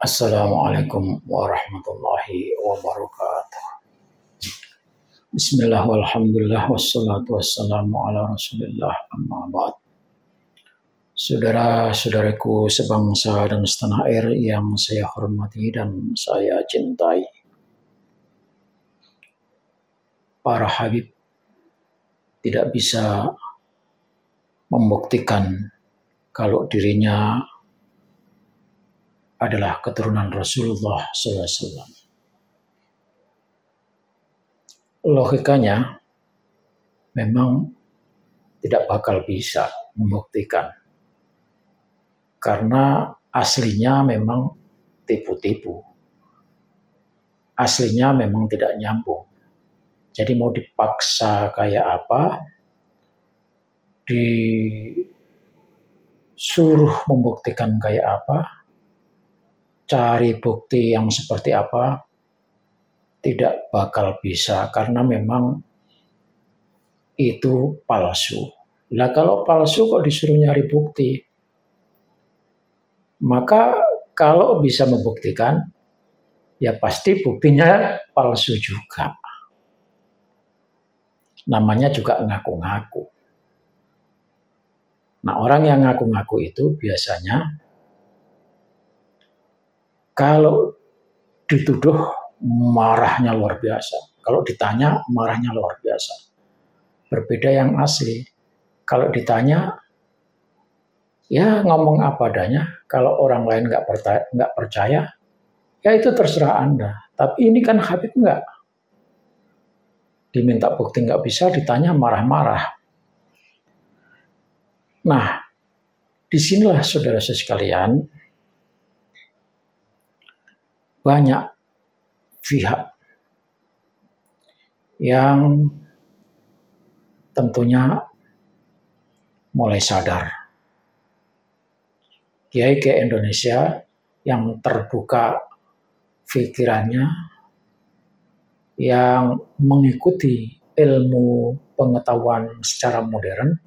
Assalamualaikum warahmatullahi wabarakatuh. Bismillah walhamdulillah wassalatu wassalamu ala rasulillah amma ba'd. Saudara-saudaraku sebangsa dan setanah air yang saya hormati dan saya cintai. Para habib tidak bisa membuktikan kalau dirinya adalah keturunan Rasulullah SAW. Logikanya memang tidak bakal bisa membuktikan, karena aslinya memang tipu-tipu, aslinya memang tidak nyambung. Jadi mau dipaksa kayak apa, disuruh membuktikan kayak apa, cari bukti yang seperti apa, tidak bakal bisa, karena memang itu palsu. Nah, kalau palsu kok disuruh nyari bukti? Maka kalau bisa membuktikan, ya pasti buktinya palsu juga. Namanya juga ngaku-ngaku. Nah, orang yang ngaku-ngaku itu biasanya kalau dituduh marahnya luar biasa. Kalau ditanya marahnya luar biasa. Berbeda yang asli. Kalau ditanya, ya ngomong apa adanya. Kalau orang lain nggak percaya, ya itu terserah Anda. Tapi ini kan Habib nggak. Diminta bukti nggak bisa, ditanya marah-marah. Nah, disinilah saudara sekalian, banyak pihak yang tentunya mulai sadar. Kiai-kiai Indonesia yang terbuka pikirannya, yang mengikuti ilmu pengetahuan secara modern,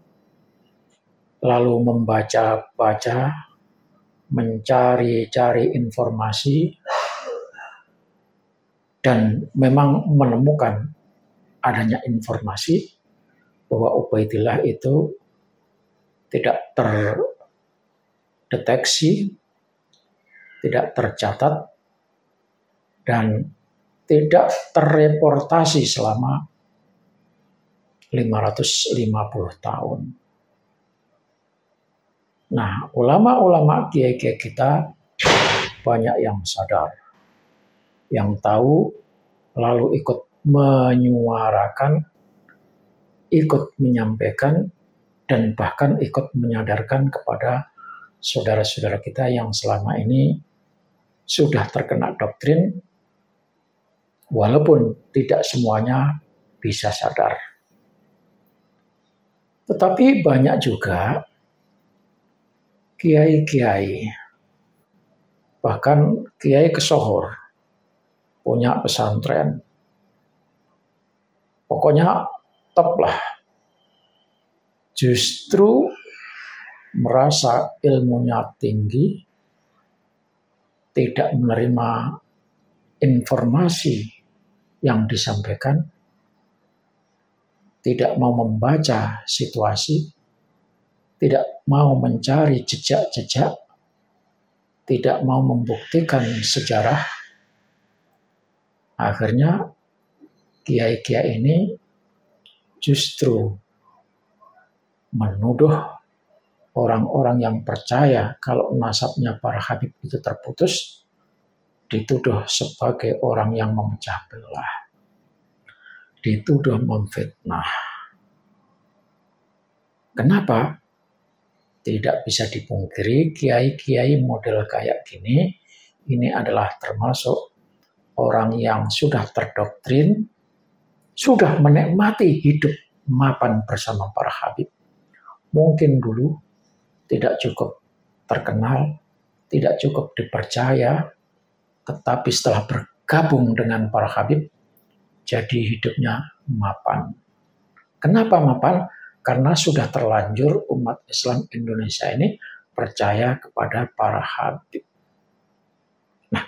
lalu membaca-baca, mencari-cari informasi, dan memang menemukan adanya informasi bahwa Ubaidillah itu tidak terdeteksi, tidak tercatat, dan tidak terreportasi selama 550 tahun. Nah, ulama-ulama kiai-kiai kita banyak yang sadar, yang tahu, lalu ikut menyuarakan, ikut menyampaikan, dan bahkan ikut menyadarkan kepada saudara-saudara kita yang selama ini sudah terkena doktrin, walaupun tidak semuanya bisa sadar. Tetapi banyak juga kiai-kiai, bahkan kiai kesohor, punya pesantren, pokoknya top lah, justru merasa ilmunya tinggi, tidak menerima informasi yang disampaikan, tidak mau membaca situasi, tidak mau mencari jejak-jejak, tidak mau membuktikan sejarah. Akhirnya kiai-kiai ini justru menuduh orang-orang yang percaya kalau nasabnya para habib itu terputus, dituduh sebagai orang yang memecah belah, dituduh memfitnah. Kenapa? Tidak bisa dipungkiri, kiai-kiai model kayak gini, ini adalah termasuk orang yang sudah terdoktrin, sudah menikmati hidup mapan bersama para habib. Mungkin dulu tidak cukup terkenal, tidak cukup dipercaya, tetapi setelah bergabung dengan para habib, jadi hidupnya mapan. Kenapa mapan? Karena sudah terlanjur umat Islam Indonesia ini percaya kepada para habib.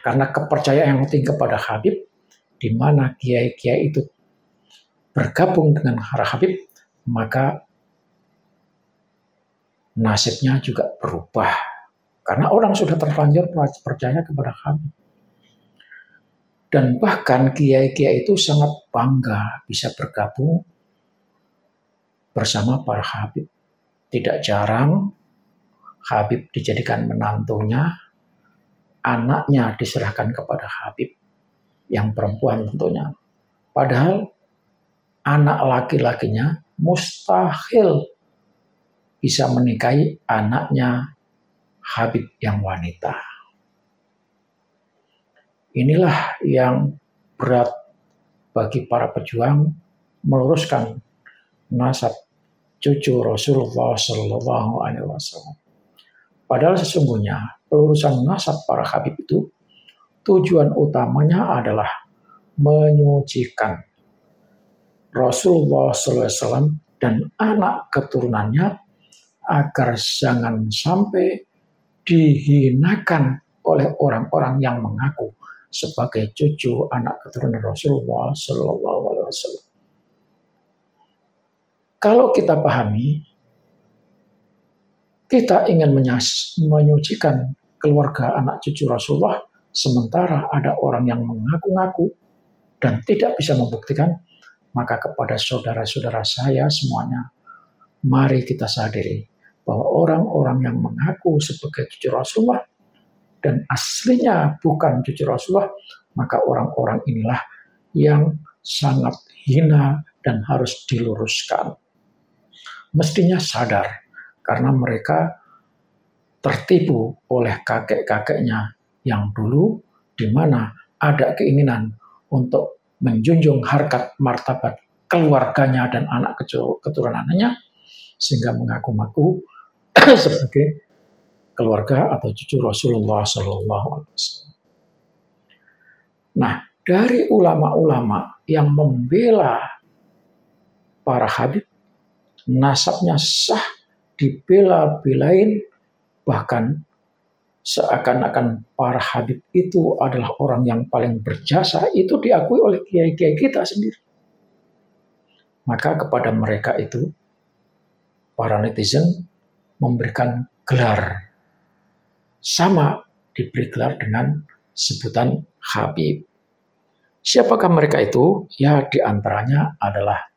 karena kepercayaan yang tinggi kepada Habib, di mana kiai-kiai itu bergabung dengan Habib, maka nasibnya juga berubah. Karena orang sudah terlanjur percaya kepada Habib. Dan bahkan kiai-kiai itu sangat bangga bisa bergabung bersama para Habib. Tidak jarang Habib dijadikan menantunya, anaknya diserahkan kepada Habib, yang perempuan tentunya. Padahal anak laki-lakinya mustahil bisa menikahi anaknya Habib yang wanita. Inilah yang berat bagi para pejuang meluruskan nasab cucu Rasulullah Shallallahu Alaihi Wasallam. Padahal sesungguhnya pelurusan nasab para Habib itu tujuan utamanya adalah menyucikan Rasulullah SAW dan anak keturunannya agar jangan sampai dihinakan oleh orang-orang yang mengaku sebagai cucu anak keturunan Rasulullah SAW. Kalau kita pahami, kita ingin menyucikan keluarga anak cucu Rasulullah, sementara ada orang yang mengaku-ngaku dan tidak bisa membuktikan, maka kepada saudara-saudara saya semuanya, mari kita sadari bahwa orang-orang yang mengaku sebagai cucu Rasulullah dan aslinya bukan cucu Rasulullah, maka orang-orang inilah yang sangat hina dan harus diluruskan. Mestinya sadar, karena mereka tertipu oleh kakek-kakeknya yang dulu, di mana ada keinginan untuk menjunjung harkat martabat keluarganya dan anak keturunannya, sehingga mengaku-ngaku sebagai keluarga atau cucu Rasulullah SAW. Nah, dari ulama-ulama yang membela para Habib, nasabnya sah, dibela-belain, bahkan seakan-akan para Habib itu adalah orang yang paling berjasa, itu diakui oleh kiai-kiai kita sendiri. Maka kepada mereka itu, para netizen memberikan gelar. Sama diberi gelar dengan sebutan Habib. Siapakah mereka itu? Ya, diantaranya adalah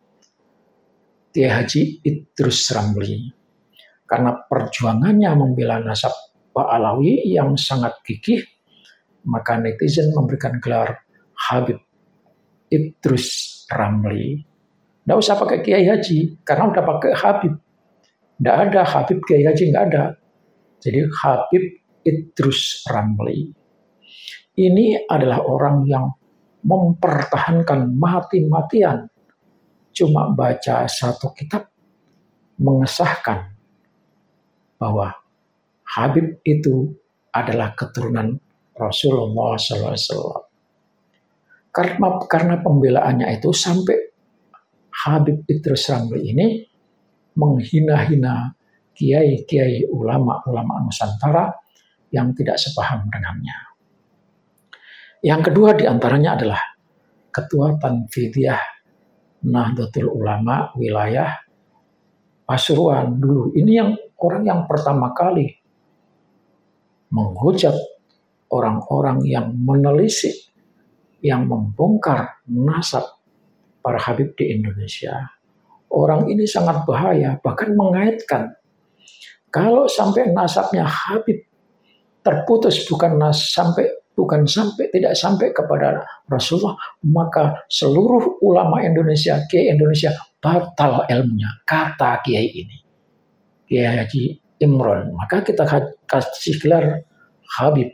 Kiai Haji Idrus Ramli. Karena perjuangannya membela nasab Pak Alawi yang sangat gigih, maka netizen memberikan gelar Habib Idrus Ramli. Tidak usah pakai Kiai Haji, karena udah pakai Habib. Tidak ada Habib Kiai Haji, nggak ada. Jadi Habib Idrus Ramli. Ini adalah orang yang mempertahankan mati-matian, cuma baca satu kitab mengesahkan bahwa Habib itu adalah keturunan Rasulullah SAW. Karena pembelaannya itu sampai Habib Idrus Ramli ini menghina-hina kiai-kiai ulama-ulama Nusantara yang tidak sepaham dengannya. Yang kedua diantaranya adalah Ketua Tanfidiyah Nahdlatul Ulama wilayah Pasuruan dulu. Ini yang orang yang pertama kali menghujat orang-orang yang menelisik, yang membongkar nasab para Habib di Indonesia. Orang ini sangat bahaya, bahkan mengaitkan kalau sampai nasabnya Habib terputus tidak sampai kepada Rasulullah, maka seluruh ulama Indonesia, kiai Indonesia batal ilmunya, kata kiai ini, Kiai Haji Imron. Maka kita kasih gelar Habib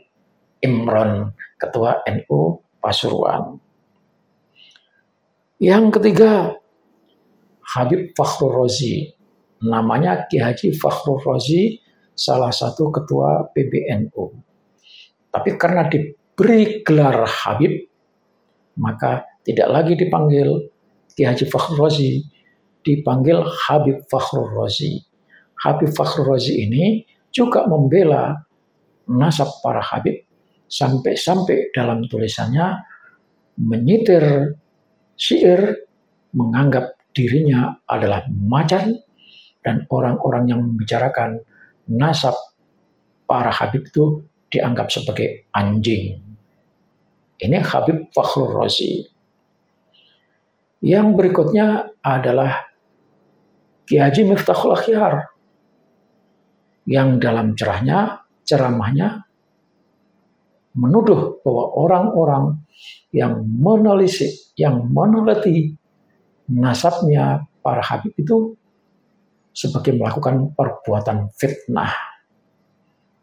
Imron, Ketua NU Pasuruan. Yang ketiga, Habib Fakhrul Razi. Namanya Kiai Haji Fakhrul Razi, salah satu ketua PBNU. Tapi karena diberi gelar Habib, maka tidak lagi dipanggil Kiai Haji Fakhrul Razi, dipanggil Habib Fakhrul Razi. Habib Fakhrul Razi ini juga membela nasab para Habib sampai-sampai dalam tulisannya menyitir syair, menganggap dirinya adalah macan, dan orang-orang yang membicarakan nasab para Habib itu dianggap sebagai anjing. Ini Habib Fakhrur Razi. Yang berikutnya adalah Kiai Haji Miftahul Akhyar, yang dalam ceramahnya menuduh bahwa orang-orang yang menelisik, yang meneliti nasabnya para Habib itu sebagai melakukan perbuatan fitnah.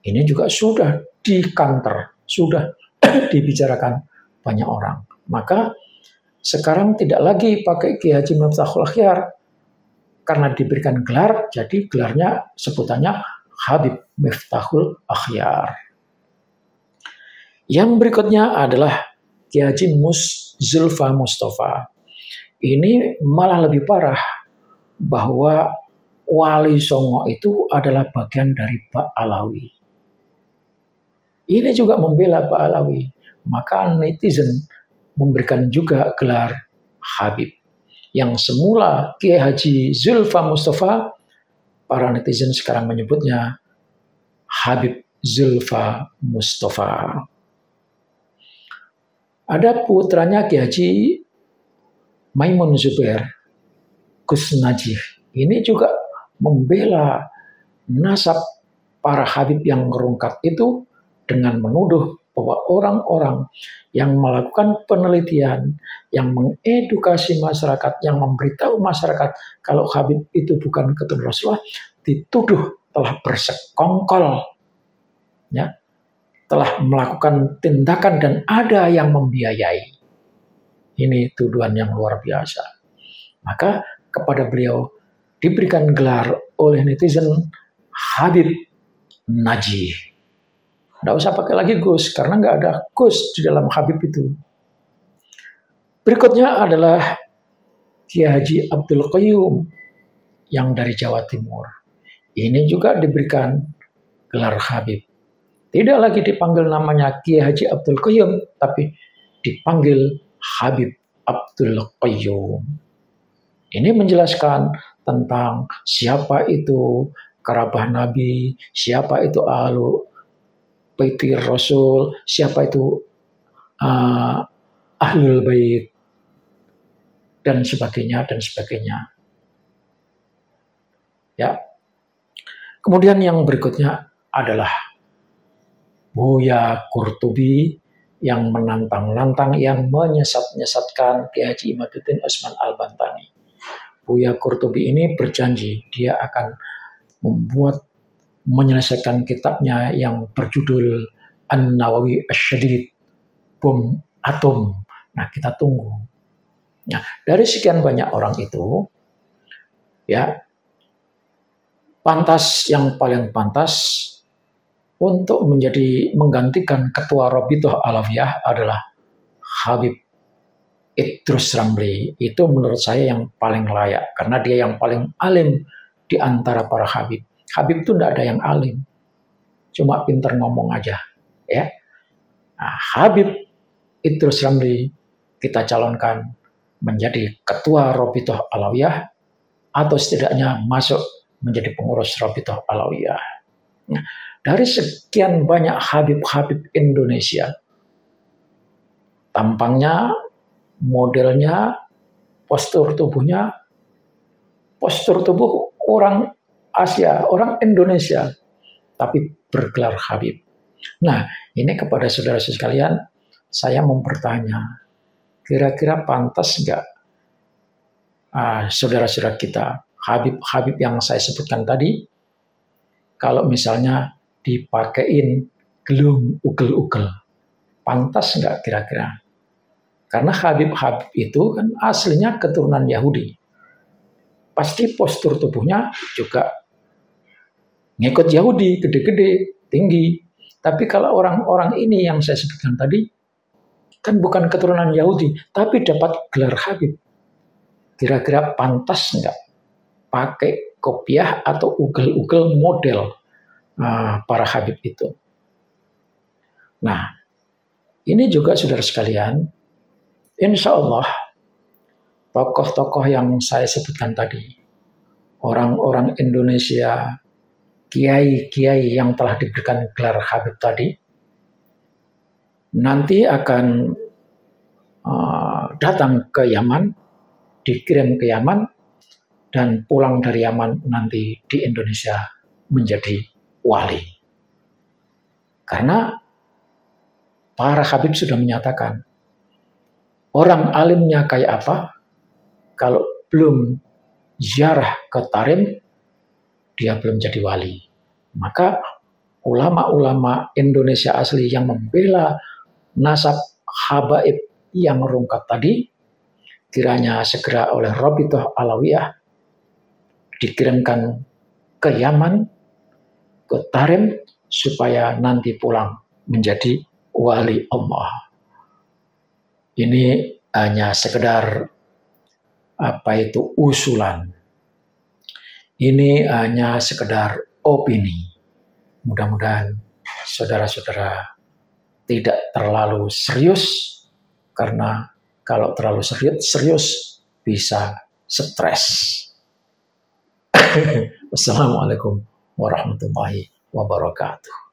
Ini juga sudah dikanter, sudah dibicarakan banyak orang. Maka sekarang tidak lagi pakai Kiai Haji Miftahul Akhyar karena diberikan gelar, jadi gelarnya sebutannya Habib Miftahul Akhyar. Yang berikutnya adalah Kiai Haji Zulfa Mustafa. Ini malah lebih parah, bahwa Wali Songo itu adalah bagian dari Pak Alawi. Ini juga membela Pak Alawi. Maka netizen memberikan juga gelar Habib. Yang semula Kiai Haji Zulfa Mustafa, para netizen sekarang menyebutnya Habib Zulfa Mustafa. Ada putranya Kiai Haji Maimun Zubair, Gus Najih. Ini juga membela nasab para Habib yang merungkat itu dengan menuduh bahwa orang-orang yang melakukan penelitian, yang mengedukasi masyarakat, yang memberitahu masyarakat kalau Habib itu bukan keturunan Rasulullah, dituduh telah bersekongkol, ya, telah melakukan tindakan dan ada yang membiayai. Ini tuduhan yang luar biasa. Maka kepada beliau diberikan gelar oleh netizen Habib Najih. Nggak usah pakai lagi Gus, karena nggak ada Gus di dalam Habib itu. Berikutnya adalah Kiai Haji Abdul Qayyum yang dari Jawa Timur. Ini juga diberikan gelar Habib. Tidak lagi dipanggil namanya Kiai Haji Abdul Qayyum, tapi dipanggil Habib Abdul Qayyum. Ini menjelaskan tentang siapa itu kerabat Nabi, siapa itu ahlu baiti Rasul, siapa itu ahlul bait, dan sebagainya dan sebagainya. Ya. Kemudian yang berikutnya adalah Buya Qurtubi yang menantang-nantang, yang menyesat-nyesatkan Kiai Haji Imaduddin Usman Al-Bantani. Buya Qurtubi ini berjanji dia akan menyelesaikan kitabnya yang berjudul An-Nawawi Asy-Syadid, Bom Atom. Nah, kita tunggu. Nah, dari sekian banyak orang itu, ya, yang paling pantas untuk menggantikan ketua Rabithah Alawiyah adalah Habib Idrus Ramli. Itu menurut saya yang paling layak, karena dia yang paling alim di antara para Habib. Habib itu tidak ada yang alim, cuma pintar ngomong aja, ya. Nah, Habib Idrus Ramli kita calonkan menjadi ketua Rabithah Alawiyah, atau setidaknya masuk menjadi pengurus Rabithah Alawiyah. Nah, dari sekian banyak Habib-Habib Indonesia, tampangnya, modelnya, postur tubuh orang Asia, orang Indonesia, tapi bergelar Habib. Nah, ini kepada saudara-saudara sekalian, saya mempertanya, kira-kira pantas nggak saudara-saudara kita, Habib-Habib yang saya sebutkan tadi, kalau misalnya dipakein gelung ugel-ugel, pantas nggak kira-kira? Karena Habib-Habib itu kan aslinya keturunan Yahudi. Pasti postur tubuhnya juga ngikut Yahudi, gede-gede, tinggi. Tapi kalau orang-orang ini yang saya sebutkan tadi, kan bukan keturunan Yahudi, tapi dapat gelar Habib. Kira-kira pantas nggak pakai kopiah atau ugel-ugel model para Habib itu? Nah, Ini juga saudara sekalian, insya Allah tokoh-tokoh yang saya sebutkan tadi, orang-orang Indonesia, kiai-kiai yang telah diberikan gelar Habib tadi, nanti akan datang ke Yaman, dikirim ke Yaman, dan pulang dari Yaman nanti di Indonesia menjadi wali. Karena para Habib sudah menyatakan, orang alimnya kayak apa, kalau belum ziarah ke Tarim, dia belum jadi wali. Maka ulama-ulama Indonesia asli yang membela nasab habaib yang rungkat tadi, kiranya segera oleh Rabithah Alawiyah dikirimkan ke Yaman, ke Tarim, supaya nanti pulang menjadi wali Allah. Ini hanya sekedar usulan. Ini hanya sekedar opini. Mudah-mudahan saudara-saudara tidak terlalu serius, karena kalau terlalu serius bisa stres. Wassalamualaikum warahmatullahi wabarakatuh.